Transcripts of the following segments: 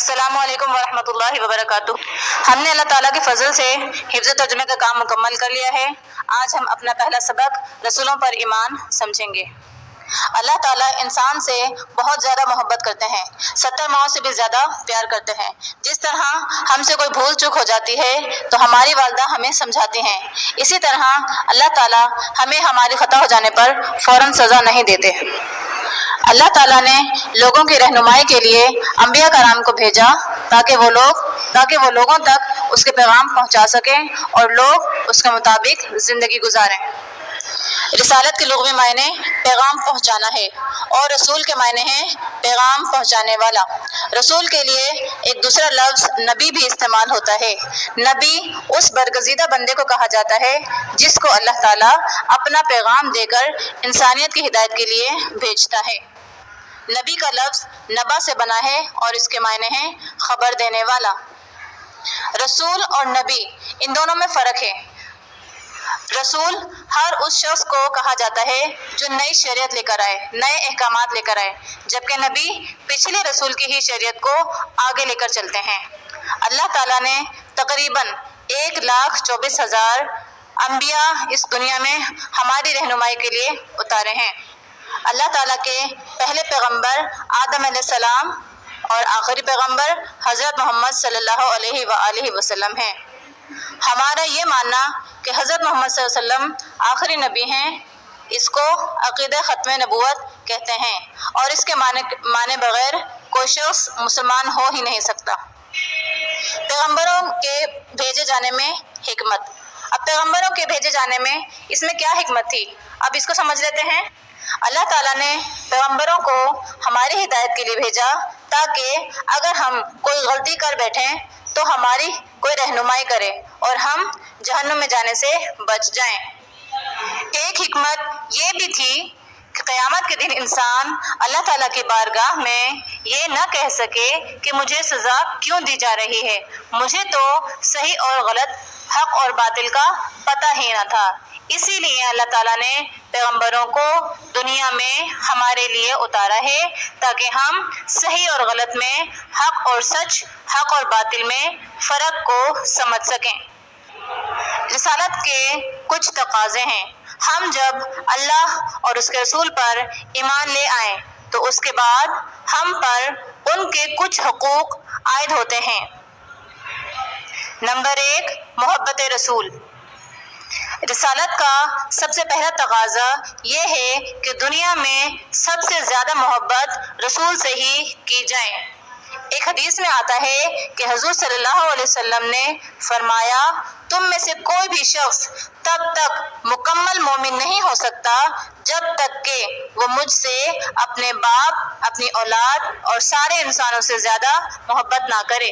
السلام علیکم ورحمۃ اللہ وبرکاتہ۔ ہم نے اللہ تعالیٰ کے فضل سے حفظ ترجمے کا کام مکمل کر لیا ہے۔ آج ہم اپنا پہلا سبق رسولوں پر ایمان سمجھیں گے۔ اللہ تعالیٰ انسان سے بہت زیادہ محبت کرتے ہیں، 70 ماؤں سے بھی زیادہ پیار کرتے ہیں۔ جس طرح ہم سے کوئی بھول چوک ہو جاتی ہے تو ہماری والدہ ہمیں سمجھاتی ہیں، اسی طرح اللہ تعالیٰ ہمیں ہماری خطا ہو جانے پر فوراً سزا نہیں دیتے۔ اللہ تعالیٰ نے لوگوں کی رہنمائی کے لیے انبیاء کرام کو بھیجا تاکہ وہ لوگوں تک اس کے پیغام پہنچا سکیں اور لوگ اس کے مطابق زندگی گزاریں۔ رسالت کے لغوی معنی پیغام پہنچانا ہے اور رسول کے معنی ہیں پیغام پہنچانے والا۔ رسول کے لیے ایک دوسرا لفظ نبی بھی استعمال ہوتا ہے۔ نبی اس برگزیدہ بندے کو کہا جاتا ہے جس کو اللہ تعالیٰ اپنا پیغام دے کر انسانیت کی ہدایت کے لیے بھیجتا ہے۔ نبی کا لفظ نبا سے بنا ہے اور اس کے معنی ہیں خبر دینے والا۔ رسول اور نبی ان دونوں میں فرق ہے۔ رسول ہر اس شخص کو کہا جاتا ہے جو نئی شریعت لے کر آئے، نئے احکامات لے کر آئے، جبکہ نبی پچھلے رسول کی ہی شریعت کو آگے لے کر چلتے ہیں۔ اللہ تعالیٰ نے تقریباً 1,24,000 انبیاء اس دنیا میں ہماری رہنمائی کے لیے اتارے ہیں۔ اللہ تعالیٰ کے پہلے پیغمبر آدم علیہ السلام اور آخری پیغمبر حضرت محمد صلی اللہ علیہ وآلہ وسلم ہیں۔ ہمارا یہ ماننا کہ حضرت محمد صلی اللہ علیہ وسلم آخری نبی ہیں، اس کو عقیدہ ختم نبوت کہتے ہیں اور اس کے معنی بغیر کوئی شخص مسلمان ہو ہی نہیں سکتا۔ پیغمبروں کے بھیجے جانے میں حکمت۔ اب پیغمبروں کے بھیجے جانے میں اس میں کیا حکمت تھی، اب اس کو سمجھ لیتے ہیں۔ اللہ تعالیٰ نے پیغمبروں کو ہماری ہدایت کے لیے بھیجا تاکہ اگر ہم کوئی غلطی کر بیٹھیں تو ہماری کوئی رہنمائی کرے اور ہم جہنم میں جانے سے بچ جائیں۔ ایک حکمت یہ بھی تھی کہ قیامت کے دن انسان اللہ تعالیٰ کی بارگاہ میں یہ نہ کہہ سکے کہ مجھے سزا کیوں دی جا رہی ہے، مجھے تو صحیح اور غلط، حق اور باطل کا پتہ ہی نہ تھا۔ اسی لیے اللہ تعالیٰ نے پیغمبروں کو دنیا میں ہمارے لیے اتارا ہے تاکہ ہم صحیح اور غلط میں، حق اور سچ، حق اور باطل میں فرق کو سمجھ سکیں۔ رسالت کے کچھ تقاضے ہیں۔ ہم جب اللہ اور اس کے رسول پر ایمان لے آئیں تو اس کے بعد ہم پر ان کے کچھ حقوق عائد ہوتے ہیں۔ نمبر 1، محبت رسول۔ رسالت کا سب سے پہلا تقاضا یہ ہے کہ دنیا میں سب سے زیادہ محبت رسول سے ہی کی جائے۔ ایک حدیث میں آتا ہے کہ حضور صلی اللہ علیہ وسلم نے فرمایا، تم میں سے کوئی بھی شخص تب تک مکمل مومن نہیں ہو سکتا جب تک کہ وہ مجھ سے اپنے باپ، اپنی اولاد اور سارے انسانوں سے زیادہ محبت نہ کرے۔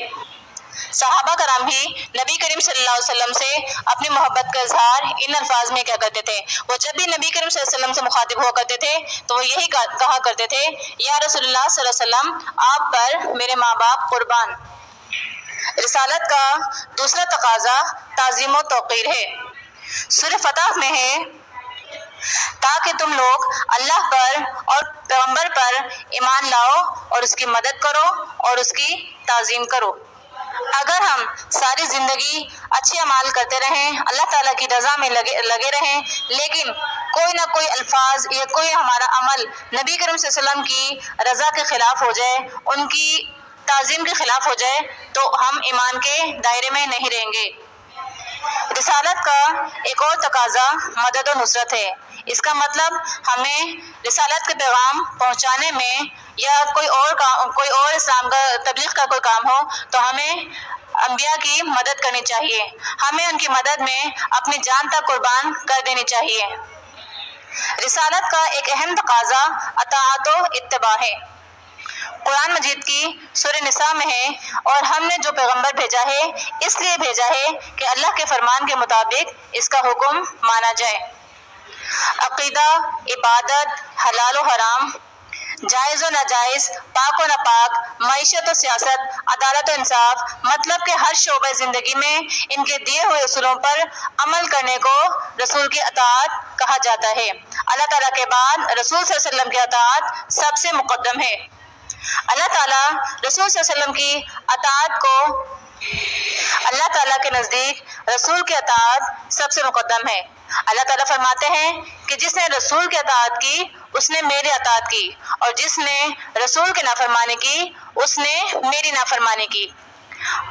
صحابہ کرام ہی نبی کریم صلی اللہ علیہ وسلم سے اپنی محبت کا اظہار ان الفاظ میں کیا کرتے تھے۔ وہ جب بھی نبی کریم صلی اللہ علیہ وسلم سے مخاطب ہوا کرتے تھے تو وہ یہی کہا کرتے تھے، یا رسول اللہ صلی اللہ علیہ وسلم، آپ پر میرے ماں باپ قربان۔ رسالت کا دوسرا تقاضا تعظیم و توقیر ہے۔ سورہ فتح میں ہے، تاکہ تم لوگ اللہ پر اور پیغمبر پر ایمان لاؤ اور اس کی مدد کرو اور اس کی تعظیم کرو۔ اگر ہم ساری زندگی اچھے اعمال کرتے رہیں، اللہ تعالیٰ کی رضا میں لگے رہیں، لیکن کوئی نہ کوئی الفاظ یا کوئی ہمارا عمل نبی کریم صلی اللہ علیہ وسلم کی رضا کے خلاف ہو جائے، ان کی تعظیم کے خلاف ہو جائے، تو ہم ایمان کے دائرے میں نہیں رہیں گے۔ رسالت کا ایک اور تقاضا مدد و نصرت ہے۔ اس کا مطلب ہمیں رسالت کے پیغام پہنچانے میں یا کوئی اور اسلام کا تبلیغ کا کوئی کام ہو تو ہمیں انبیاء کی مدد کرنی چاہیے، ہمیں ان کی مدد میں اپنی جان تک قربان کر دینی چاہیے۔ رسالت کا ایک اہم تقاضا اطاعت و اتباع ہے۔ قرآن مجید کی سورہ نساء میں ہے، اور ہم نے جو پیغمبر بھیجا ہے اس لیے بھیجا ہے کہ اللہ کے فرمان کے مطابق اس کا حکم مانا جائے۔ عقیدہ، عبادت، حلال و حرام، جائز و ناجائز، پاک و ناپاک، معیشت و سیاست، عدالت و انصاف، مطلب کہ ہر شعبہ زندگی میں ان کے دیے ہوئے اصولوں پر عمل کرنے کو رسول کی اطاعت کہا جاتا ہے۔ اللہ تعالیٰ کے بعد رسول صلی اللہ علیہ وسلم کی اطاعت سب سے مقدم ہے۔ اللہ تعالیٰ رسول صلی اللہ علیہ وسلم کی اطاعت کو اللہ تعالیٰ کے نزدیک رسول کی اطاعت سب سے مقدم ہے۔ اللہ تعالیٰ فرماتے ہیں کہ جس نے رسول کی اطاعت کی اس نے میری اطاعت کی، اور جس نے رسول کی نافرمانی کی اس نے میری نافرمانی کی۔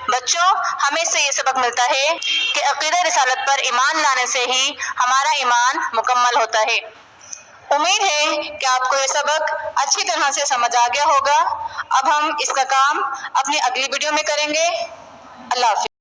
بچوں، ہمیں اس سے یہ سبق ملتا ہے کہ عقیدہ رسالت پر ایمان لانے سے ہی ہمارا ایمان مکمل ہوتا ہے۔ امید ہے کہ آپ کو یہ سبق اچھی طرح سے سمجھ آ گیا ہوگا۔ اب ہم اس کا کام اپنی اگلی ویڈیو میں کریں گے۔ اللہ حافظ۔